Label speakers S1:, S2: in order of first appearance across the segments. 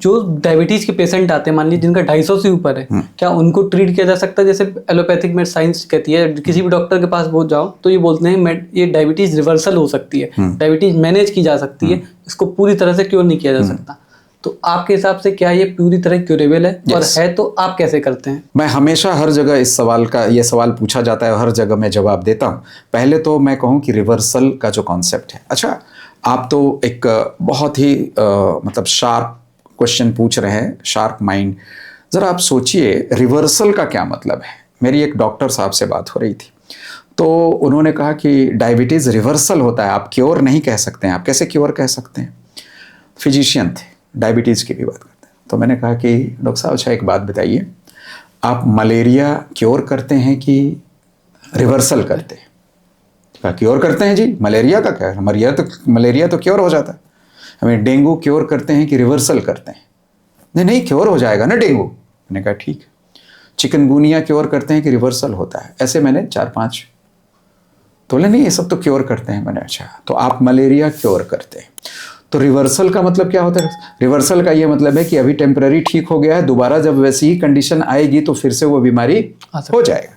S1: जो डायबिटीज के पेशेंट आते हैं, मान लीजिए जिनका 250 से ऊपर है, क्या उनको ट्रीट किया जा सकता है? जैसे एलोपैथिक में साइंस कहती है, किसी भी डॉक्टर के पास पहुंच जाओ तो ये बोलते हैं ये डायबिटीज रिवर्सल हो सकती है, डायबिटीज मैनेज की जा सकती है, इसको पूरी तरह से क्योर नहीं किया जा सकता। तो आपके हिसाब से क्या ये पूरी तरह क्यूरेबल है? और है तो आप कैसे करते हैं?
S2: मैं हमेशा हर जगह ये सवाल पूछा जाता है, हर जगह मैं जवाब देता हूँ। पहले तो मैं कहूँ कि रिवर्सल का जो कॉन्सेप्ट है, अच्छा आप तो एक बहुत ही मतलब शार्प क्वेश्चन पूछ रहे हैं, शार्प माइंड। ज़रा आप सोचिए रिवर्सल का क्या मतलब है। मेरी एक डॉक्टर साहब से बात हो रही थी, तो उन्होंने कहा कि डायबिटीज़ रिवर्सल होता है, आप क्योर नहीं कह सकते हैं। आप कैसे क्योर कह सकते हैं? फिजिशियन थे, डायबिटीज़ की भी बात करते हैं। तो मैंने कहा कि डॉक्टर साहब अच्छा एक बात बताइए, आप मलेरिया क्योर करते हैं कि रिवर्सल करते हैं? कहा क्योर करते हैं जी, मलेरिया का क्या है, मलेरिया तो क्योर हो जाता है। हमें डेंगू क्योर करते हैं कि रिवर्सल करते हैं? नहीं क्योर हो जाएगा ना डेंगू। मैंने कहा ठीक है। चिकनगुनिया क्योर करते हैं कि रिवर्सल होता है? ऐसे मैंने 4-5 तो बोले नहीं ये सब तो क्योर करते हैं। मैंने अच्छा तो आप मलेरिया क्योर करते हैं, तो रिवर्सल का मतलब क्या होता है? रिवर्सल का ये मतलब है कि अभी टेम्पररी ठीक हो गया है, दोबारा जब वैसी ही कंडीशन आएगी तो फिर से वो बीमारी हो जाएगा।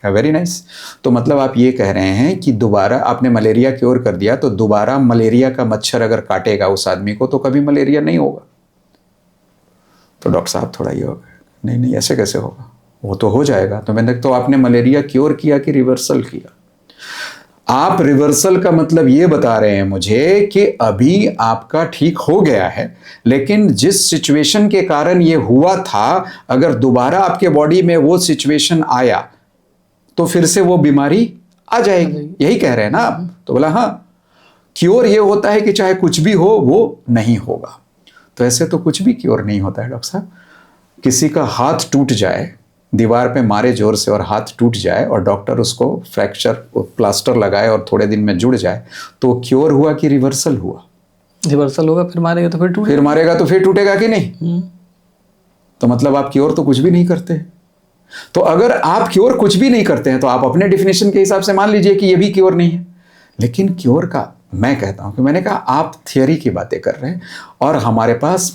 S2: Very nice. तो मतलब आप ये कह रहे हैं कि दोबारा आपने मलेरिया क्योर कर दिया तो दोबारा मलेरिया का मच्छर अगर काटेगा उस आदमी को तो कभी मलेरिया नहीं होगा। तो डॉक्टर साहब थोड़ा ये हो गया, नहीं ऐसे कैसे होगा, वो तो हो जाएगा। तो मैंने तो आपने मलेरिया क्योर किया कि रिवर्सल किया? आप रिवर्सल का मतलब ये बता रहे हैं मुझे कि अभी आपका ठीक हो गया है, लेकिन जिस सिचुएशन के कारण ये हुआ था अगर दोबारा आपके बॉडी में वो सिचुएशन आया तो फिर से वो बीमारी आ जाएगी। यही कह रहे हैं ना आप? तो बोला हाँ, क्योर ये होता है कि चाहे कुछ भी हो वो नहीं होगा। तो ऐसे तो कुछ भी क्योर नहीं होता है डॉक्टर साहब। किसी का हाथ टूट जाए, दीवार पे मारे जोर से और हाथ टूट जाए और डॉक्टर उसको फ्रैक्चर प्लास्टर लगाए और थोड़े दिन में जुड़ जाए, तो क्योर हुआ कि रिवर्सल हुआ?
S1: रिवर्सल होगा, फिर मारेगा तो फिर
S2: मारेगा तो फिर टूटेगा कि नहीं? तो मतलब आप क्योर तो कुछ भी नहीं करते। तो अगर आप क्योर कुछ भी नहीं करते हैं तो आप अपने डेफिनेशन के हिसाब से मान लीजिए कि ये भी क्योर नहीं है। लेकिन क्योर का मैं कहता हूं कि मैंने कहा आप थियोरी की बातें कर रहे हैं और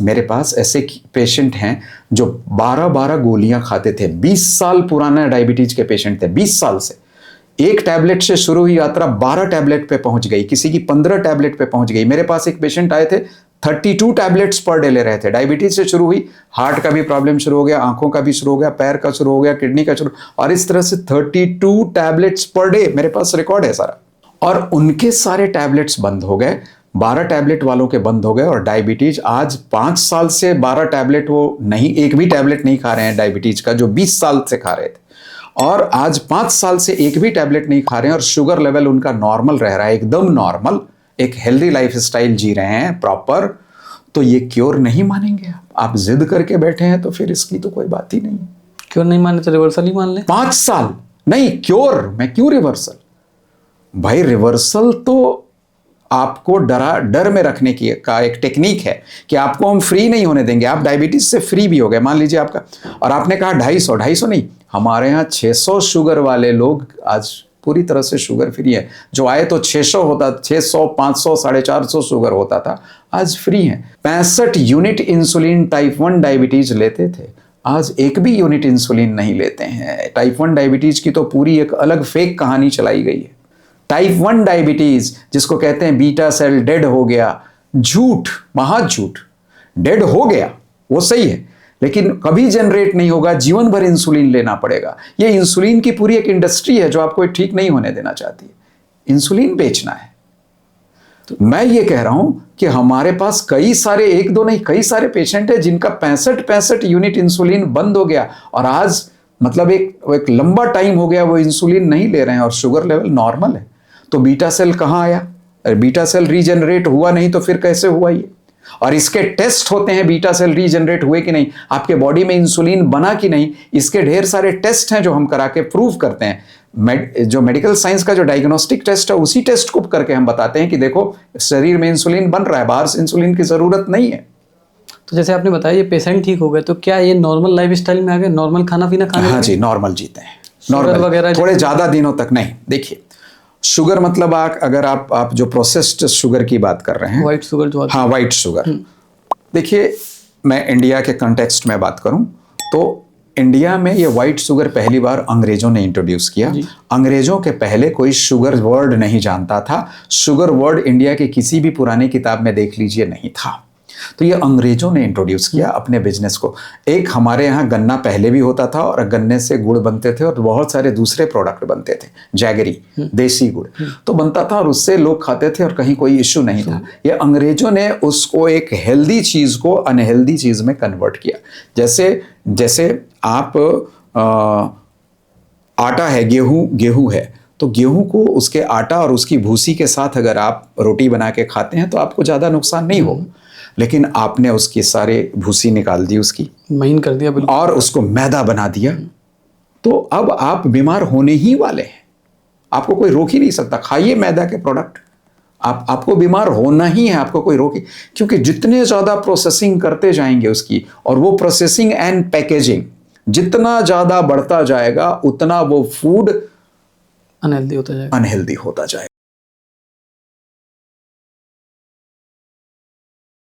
S2: मेरे पास ऐसे पेशेंट हैं जो 12-12 गोलियां खाते थे। 20 साल पुराना डायबिटीज के पेशेंट थे। 20 साल से एक टैबलेट से शुरू हुई यात्रा 12 टैबलेट पे पहुंच गई, किसी की 15 टैबलेट पे पहुंच गई। मेरे पास एक पेशेंट आए थे 32 टैबलेट्स पर डे ले रहे थे। डायबिटीज से शुरू हुई, हार्ट का भी प्रॉब्लम शुरू हो गया, आंखों का भी शुरू हो गया, पैर का शुरू हो गया, किडनी का शुरू, और इस तरह से 32 टैबलेट्स पर डे मेरे पास रिकॉर्ड है सारा। और उनके सारे टैबलेट्स बंद हो गए, 12 टैबलेट वालों के बंद हो गए। और डायबिटीज आज 5 साल से 12 टैबलेट वो नहीं, एक भी टैबलेट नहीं खा रहे हैं डायबिटीज का, जो 20 साल से खा रहे थे। और आज 5 साल से एक भी टैबलेट नहीं खा रहे हैं और शुगर लेवल उनका नॉर्मल रह रहा है, एकदम नॉर्मल, एक हेल्दी लाइफ स्टाइल जी रहे हैं प्रॉपर। तो ये क्योर नहीं मानेंगे आप जिद करके बैठे हैं तो फिर इसकी तो कोई बात ही नहीं है।
S1: क्योर नहीं माने तो रिवर्सल ही मान ले।
S2: 5 साल नहीं क्योर, मैं क्यों रिवर्सल? भाई रिवर्सल तो आपको डर में रखने की का एक टेक्निक है कि आपको हम फ्री नहीं होने देंगे। आप डायबिटीज से फ्री भी हो गए मान लीजिए आपका, और आपने कहा 250 नहीं, हमारे यहाँ 600 शुगर वाले लोग आज पूरी तरह से शुगर फ्री है। जो आए तो 600 होता, 600, 500, 450 शुगर होता था, आज फ्री है। 65 यूनिट इंसुलिन टाइप 1 डायबिटीज लेते थे, आज एक भी यूनिट इंसुलिन नहीं लेते हैं। टाइप 1 डायबिटीज की तो पूरी एक अलग फेक कहानी चलाई गई है। टाइप 1 डायबिटीज जिसको कहते हैं बीटा सेल डेड हो गया, झूठ, महाझूठ। डेड हो गया वो सही है, लेकिन कभी जनरेट नहीं होगा, जीवन भर इंसुलिन लेना पड़ेगा। ये इंसुलिन की पूरी एक इंडस्ट्री है जो आपको ठीक नहीं होने देना चाहती है, इंसुलिन बेचना है। तो मैं ये कह रहा हूं कि हमारे पास कई सारे, एक दो नहीं कई सारे पेशेंट है जिनका 65 यूनिट इंसुलिन बंद हो गया और आज मतलब एक लंबा टाइम हो गया वो इंसुलिन नहीं ले रहे हैं और शुगर लेवल नॉर्मल है। तो बीटा सेल कहां आया? बीटा सेल रीजनरेट हुआ नहीं तो फिर कैसे हुआ ये? और इसके टेस्ट होते हैं, बीटा सेल रीजनरेट हुए कि नहीं, आपके बॉडी में इंसुलिन बना कि नहीं, इसके ढेर सारे टेस्ट हैं जो हम करा के प्रूव करते हैं। जो मेडिकल साइंस का जो डायग्नोस्टिक टेस्ट है उसी टेस्ट को करके हम बताते हैं कि देखो शरीर में इंसुलिन बन रहा है, बाहर से इंसुलिन की जरूरत नहीं है।
S1: तो जैसे आपने बताया ये पेशेंट ठीक हो गए, तो क्या ये नॉर्मल लाइफस्टाइल में आ गए, नॉर्मल खाना पीना खाने?
S2: हाँ जी, नॉर्मल जीते हैं, नॉर्मल वगैरह, थोड़े ज्यादा दिनों तक नहीं। देखिए शुगर मतलब अगर आप जो प्रोसेस्ड शुगर की बात कर रहे हैं,
S1: व्हाइट शुगर जो,
S2: हाँ व्हाइट शुगर, देखिए मैं इंडिया के कंटेक्स्ट में बात करूं तो इंडिया में ये वाइट शुगर पहली बार अंग्रेजों ने इंट्रोड्यूस किया। अंग्रेजों के पहले कोई शुगर वर्ड नहीं जानता था। शुगर वर्ड इंडिया के किसी भी पुरानी किताब में देख लीजिए नहीं था। तो ये अंग्रेजों ने इंट्रोड्यूस किया अपने बिजनेस को। एक हमारे यहाँ गन्ना पहले भी होता था और गन्ने से गुड़ बनते थे और बहुत सारे दूसरे प्रोडक्ट बनते थे, जैगरी देसी गुड़ तो बनता था और उससे लोग खाते थे और कहीं कोई इश्यू नहीं था। ये अंग्रेजों ने उसको एक हेल्दी चीज को अनहेल्दी चीज में कन्वर्ट किया। जैसे आप आटा है, गेहूं है, तो गेहूं को उसके आटा और उसकी भूसी के साथ अगर आप रोटी बना के खाते हैं तो आपको ज्यादा नुकसान नहीं होगा। लेकिन आपने उसकी सारे भूसी निकाल दी, उसकी
S1: महीन कर दिया बिल्कुल,
S2: और उसको मैदा बना दिया, तो अब आप बीमार होने ही वाले हैं। आपको कोई रोक ही नहीं सकता। खाइए मैदा के प्रोडक्ट, आपको बीमार होना ही है, आपको कोई रोके। क्योंकि जितने ज्यादा प्रोसेसिंग करते जाएंगे उसकी, और वो प्रोसेसिंग एंड पैकेजिंग जितना ज्यादा बढ़ता जाएगा उतना वो फूड
S1: अनहेल्दी होता जाएगा।
S2: अनहेल्दी होता जाएगा।